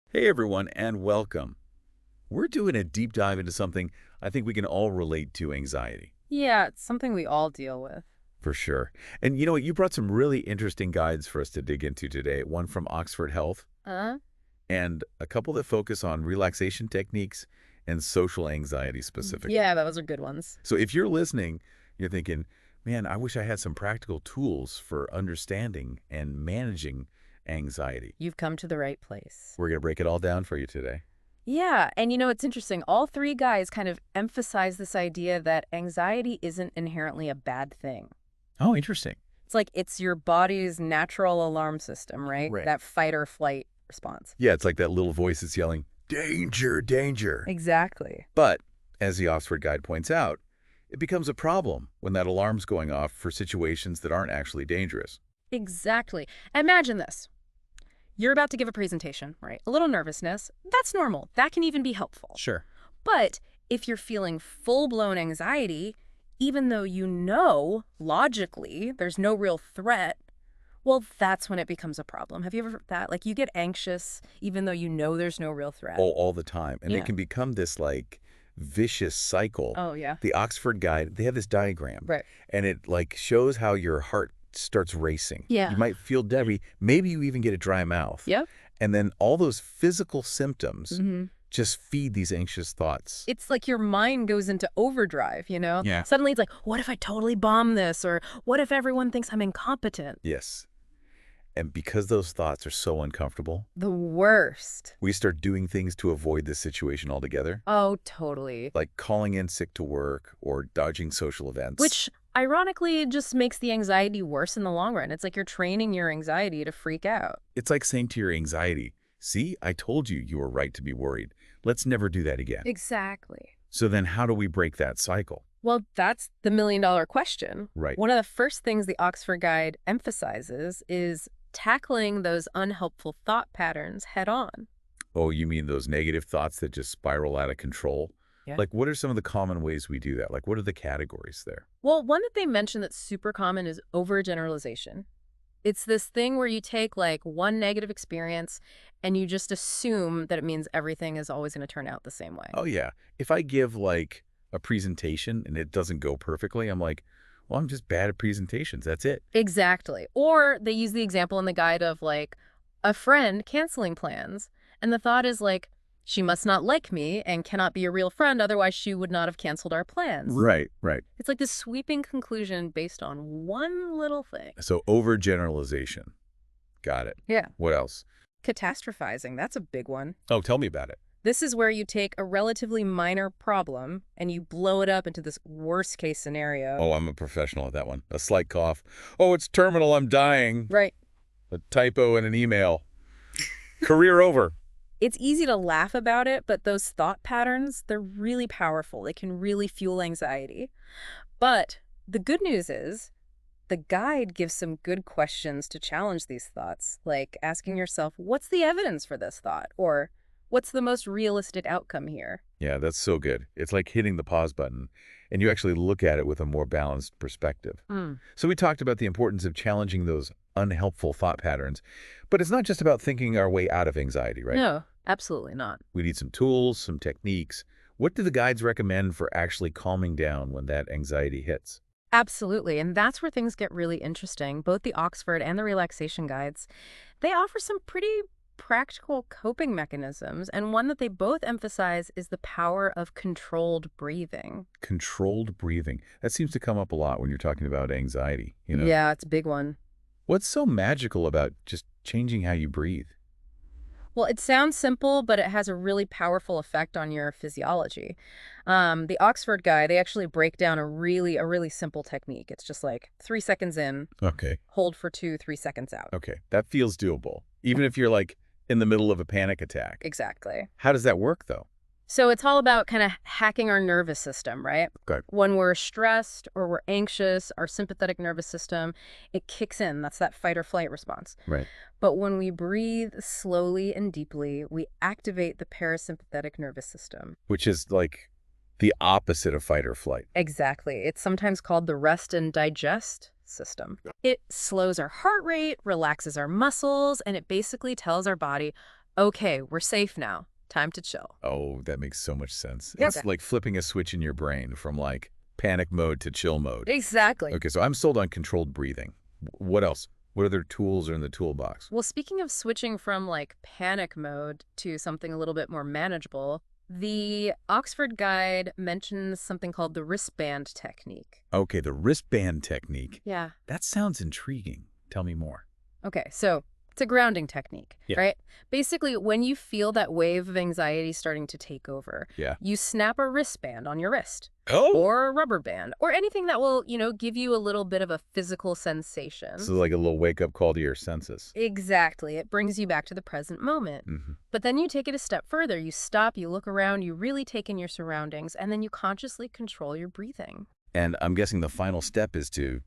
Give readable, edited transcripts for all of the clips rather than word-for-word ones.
Hey everyone, and welcome. We're doing a deep dive into something I think we can all relate to: anxiety, Yeah, it's something we all deal with. for sure. And you know what? You brought some really interesting guides for us to dig into today, one from Oxford Health Uh, and a couple that focus on relaxation techniques and social anxiety specifically. yeah, those are good ones. So if you're listening, you're thinking, man, I wish I had some practical tools for understanding and managing anxiety. You've come to the right place. We're going to break it all down for you today. Yeah, and it's interesting. All three guys kind of emphasize this idea that anxiety isn't inherently a bad thing. Oh, interesting. It's like it's your body's natural alarm system, right? Right. That fight or flight response. Yeah, it's like that little voice that's yelling, danger, danger. Exactly. But, as the Oxford Guide points out, it becomes a problem when that alarm's going off for situations that aren't actually dangerous. Exactly. Imagine this. You're about to give a presentation, right? A little nervousness. That's normal. That can even be helpful. Sure. But if you're feeling full-blown anxiety, even though you know logically there's no real threat, well, that's when it becomes a problem. Have you ever heard that? Like you get anxious even though you know there's no real threat. All the time. And it Yeah. can become this, like, vicious cycle. Oh, yeah. The Oxford Guide, they have this diagram. Right. And it, like, shows how your heart starts racing. Yeah. You might feel dizzy. Maybe you even get a dry mouth. Yep. And then all those physical symptoms Mm-hmm. just feed these anxious thoughts. It's like your mind goes into overdrive, you know? Yeah. Suddenly it's like, what if I totally bomb this? Or what if everyone thinks I'm incompetent? Yes. And because those thoughts are so uncomfortable, The worst. we start doing things to avoid this situation altogether, Oh, totally. like calling in sick to work or dodging social events. Which ironically just makes the anxiety worse in the long run. It's like you're training your anxiety to freak out. It's like saying to your anxiety, see, I told you you were right to be worried. Let's never do that again. Exactly. So then how do we break that cycle? Well, that's the million-dollar question. Right. One of the first things the Oxford Guide emphasizes is tackling those unhelpful thought patterns head on. Oh, you mean those negative thoughts that just spiral out of control? Yeah. Like, what are some of the common ways we do that? Like, what are the categories there? Well, one that they mention that's super common is overgeneralization. It's this thing where you take like one negative experience and you just assume that it means everything is always going to turn out the same way. Oh, yeah. If I give, like, a presentation and it doesn't go perfectly, I'm like, well, I'm just bad at presentations. That's it. Exactly. Or they use the example in the guide of like a friend canceling plans. And the thought is like, she must not like me and cannot be a real friend, otherwise she would not have canceled our plans. Right, right. It's like this sweeping conclusion based on one little thing. So overgeneralization. Got it. Yeah. What else? Catastrophizing, that's a big one. Oh, tell me about it. This is where you take a relatively minor problem and you blow it up into this worst case scenario. Oh, I'm a professional at that one. A slight cough. Oh, it's terminal. I'm dying. Right. A typo in an email. Career over. It's easy to laugh about it, but those thought patterns, they're really powerful. They can really fuel anxiety. But the good news is the guide gives some good questions to challenge these thoughts, like asking yourself, what's the evidence for this thought? Or what's the most realistic outcome here? Yeah, that's so good. It's like hitting the pause button, and you actually look at it with a more balanced perspective. Mm. So we talked about the importance of challenging those unhelpful thought patterns, but it's not just about thinking our way out of anxiety, right? No, absolutely not. We need some tools, some techniques. What do the guides recommend for actually calming down when that anxiety hits? Absolutely. And that's where things get really interesting. Both the Oxford and the relaxation guides, they offer some pretty practical coping mechanisms. And one that they both emphasize is the power of controlled breathing. Controlled breathing. That seems to come up a lot when you're talking about anxiety, you know? Yeah, it's a big one. What's so magical about just changing how you breathe? Well, it sounds simple, but it has a really powerful effect on your physiology. The Oxford guy, they actually break down a really simple technique. It's just like 3 seconds in, Okay. hold for 2, 3 seconds out. Okay. That feels doable. Even if you're like in the middle of a panic attack. Exactly. How does that work though? So it's all about kind of hacking our nervous system, right? Okay. When we're stressed or we're anxious, our sympathetic nervous system, it kicks in. That's that fight or flight response. Right. But when we breathe slowly and deeply, we activate the parasympathetic nervous system. Which is like the opposite of fight or flight. Exactly. It's sometimes called the rest and digest system. It slows our heart rate, relaxes our muscles, and it basically tells our body, Okay, we're safe now. Time to chill. Oh, that makes so much sense. Yep. It's like flipping a switch in your brain from like panic mode to chill mode. Exactly. Okay, so I'm sold on controlled breathing. What else? What other tools are in the toolbox? Well, speaking of switching from like panic mode to something a little bit more manageable, the Oxford Guide mentions something called the wristband technique. Okay, the wristband technique. Yeah. That sounds intriguing. Tell me more. Okay, so it's a grounding technique, Yeah. right? Basically, when you feel that wave of anxiety starting to take over, Yeah. you snap a wristband on your wrist Oh! or a rubber band or anything that will, give you a little bit of a physical sensation. So like a little wake-up call to your senses. Exactly. It brings you back to the present moment. But then you take it a step further. You stop, you look around, you really take in your surroundings, and then you consciously control your breathing. And I'm guessing the final step is to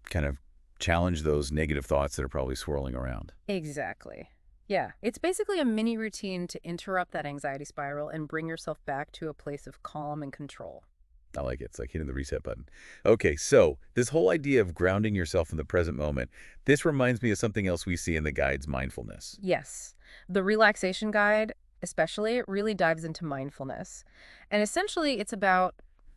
kind of challenge those negative thoughts that are probably swirling around. Exactly. Yeah, it's basically a mini routine to interrupt that anxiety spiral and bring yourself back to a place of calm and control. I like it. It's like hitting the reset button. Okay, so this whole idea of grounding yourself in the present moment, this reminds me of something else we see in the guide's mindfulness. Yes, the relaxation guide, especially, really dives into mindfulness. And essentially, it's about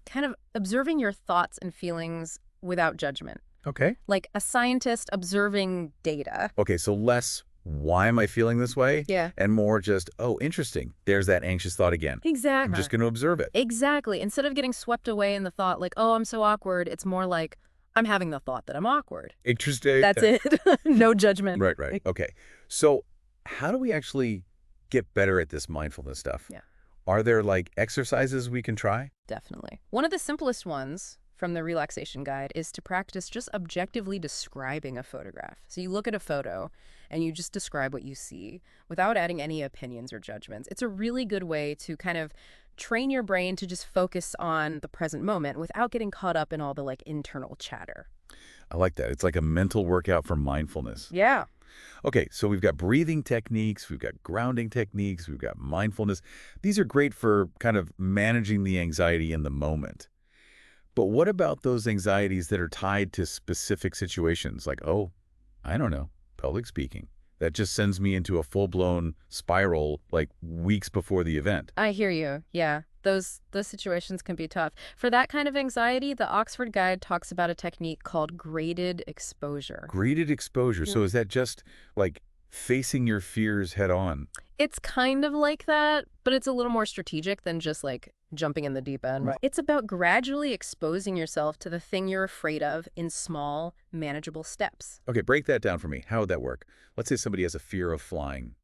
kind of observing your thoughts and feelings without judgment, Okay. like a scientist observing data. Okay, so less, why am I feeling this way? Yeah. And more just, oh, interesting. There's that anxious thought again. I'm Exactly. just going to observe it. Exactly. Instead of getting swept away in the thought like, oh, I'm so awkward, it's more like, I'm having the thought that I'm awkward. Interesting. That's it. No judgment. Right. Okay. So how do we actually get better at this mindfulness stuff? Yeah. Are there like exercises we can try? Definitely. One of the simplest ones from the relaxation guide is to practice just objectively describing a photograph. So you look at a photo and you just describe what you see without adding any opinions or judgments. It's a really good way to kind of train your brain to just focus on the present moment without getting caught up in all the like internal chatter. I like that. It's like a mental workout for mindfulness. Yeah. Okay, so we've got breathing techniques, we've got grounding techniques, we've got mindfulness. These are great for kind of managing the anxiety in the moment. But what about those anxieties that are tied to specific situations like, oh, I don't know, public speaking? That just sends me into a full-blown spiral like weeks before the event. I hear you. Yeah. Those situations can be tough. For that kind of anxiety, the Oxford Guide talks about a technique called graded exposure. Graded exposure. So is that just like facing your fears head on? It's kind of like that, but it's a little more strategic than just like jumping in the deep end. Right. It's about gradually exposing yourself to the thing you're afraid of in small, manageable steps. Okay, break that down for me. How would that work? Let's say somebody has a fear of flying.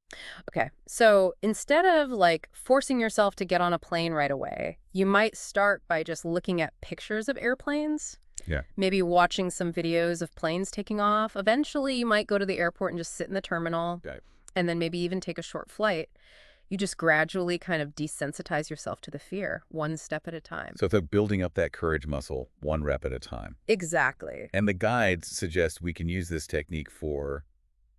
Okay, so instead of like forcing yourself to get on a plane right away, you might start by just looking at pictures of airplanes. Yeah. Maybe watching some videos of planes taking off. Eventually, you might go to the airport and just sit in the terminal, Okay. and then maybe even take a short flight. You just gradually kind of desensitize yourself to the fear, one step at a time. So it's like building up that courage muscle, one rep at a time. Exactly. And the guides suggest we can use this technique for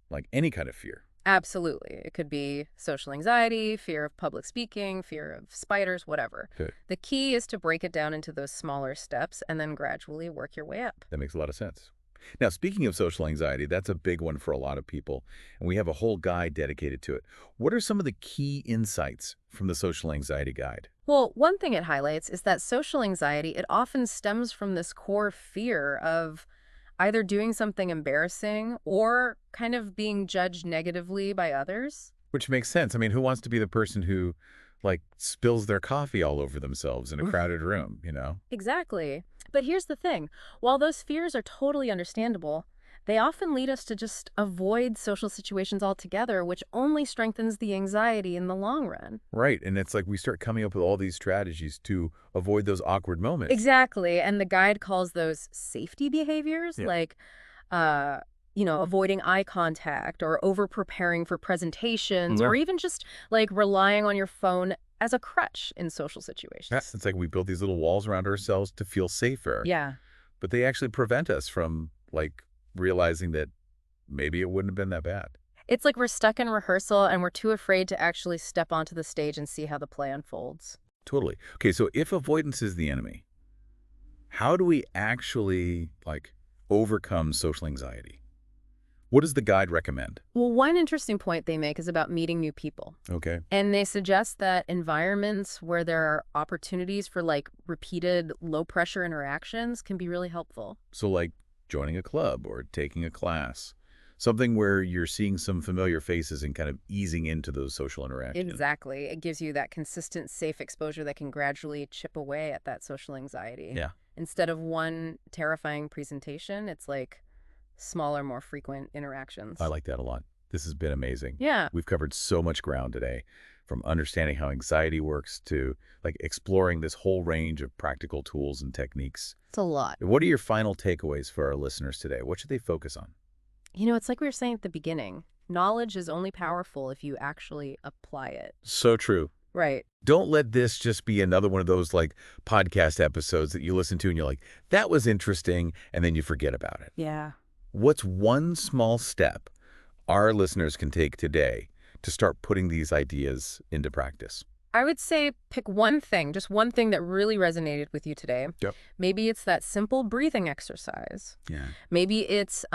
like any kind of fear. Absolutely. It could be social anxiety, fear of public speaking, fear of spiders, whatever. Good. The key is to break it down into those smaller steps and then gradually work your way up. That makes a lot of sense. Now, speaking of social anxiety, that's a big one for a lot of people, and we have a whole guide dedicated to it. What are some of the key insights from the social anxiety guide? Well, one thing it highlights is that social anxiety, it often stems from this core fear of either doing something embarrassing or kind of being judged negatively by others. Which makes sense. I mean, who wants to be the person who, like, spills their coffee all over themselves in a crowded room, you know? Exactly. But here's the thing. While those fears are totally understandable, they often lead us to just avoid social situations altogether, which only strengthens the anxiety in the long run. Right, and it's like we start coming up with all these strategies to avoid those awkward moments. Exactly. And the guide calls those safety behaviors, Yeah. like, avoiding eye contact or over preparing for presentations or Yeah. even just like relying on your phone as a crutch in social situations. It's like we build these little walls around ourselves to feel safer. Yeah. But they actually prevent us from, like, realizing that maybe it wouldn't have been that bad. It's like we're stuck in rehearsal and we're too afraid to actually step onto the stage and see how the play unfolds. Totally. Okay, so if avoidance is the enemy, how do we actually, like, overcome social anxiety? What does the guide recommend? Well, one interesting point they make is about meeting new people. Okay. And they suggest that environments where there are opportunities for like repeated low pressure interactions can be really helpful. So like joining a club or taking a class, something where you're seeing some familiar faces and kind of easing into those social interactions. Exactly. It gives you that consistent, safe exposure that can gradually chip away at that social anxiety. Yeah, Instead of one terrifying presentation, it's like smaller, more frequent interactions. I like that a lot. This has been amazing. Yeah, We've covered so much ground today, from understanding how anxiety works to like exploring this whole range of practical tools and techniques. it's a lot. What are your final takeaways for our listeners today? What should they focus on? You know, it's like we were saying at the beginning. Knowledge is only powerful if you actually apply it. So true. Right. Don't let this just be another one of those like podcast episodes that you listen to and you're like, that was interesting, and then you forget about it. Yeah. What's one small step our listeners can take today to start putting these ideas into practice? I would say pick one thing, just one thing that really resonated with you today. Yep. Maybe it's that simple breathing exercise. Yeah. Maybe it's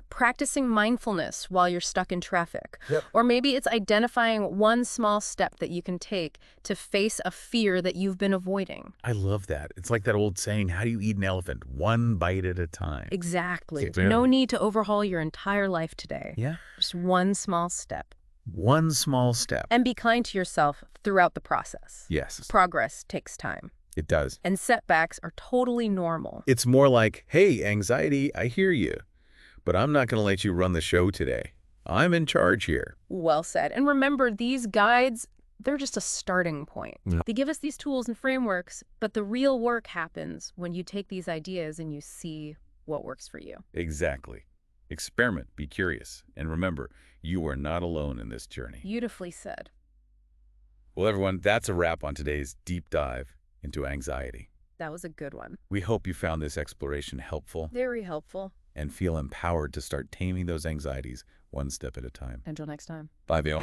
practicing mindfulness while you're stuck in traffic. Yep. Or maybe it's identifying one small step that you can take to face a fear that you've been avoiding. I love that. It's like that old saying, how do you eat an elephant? One bite at a time. Exactly. Exactly. No need to overhaul your entire life today. Yeah. Just one small step. One small step. And be kind to yourself throughout the process. Yes, Progress takes time. it does. And setbacks are totally normal. It's more like, hey, anxiety, I hear you, but I'm not going to let you run the show today. I'm in charge here. Well said. And remember, these guides, they're just a starting point. Yeah. They give us these tools and frameworks, but the real work happens when you take these ideas and you see what works for you. Exactly. Experiment, be curious, and remember, you are not alone in this journey. Beautifully said. Well, everyone, that's a wrap on today's deep dive into anxiety. That was a good one. We hope you found this exploration helpful Very helpful. and feel empowered to start taming those anxieties one step at a time. Until next time. Bye, Vale.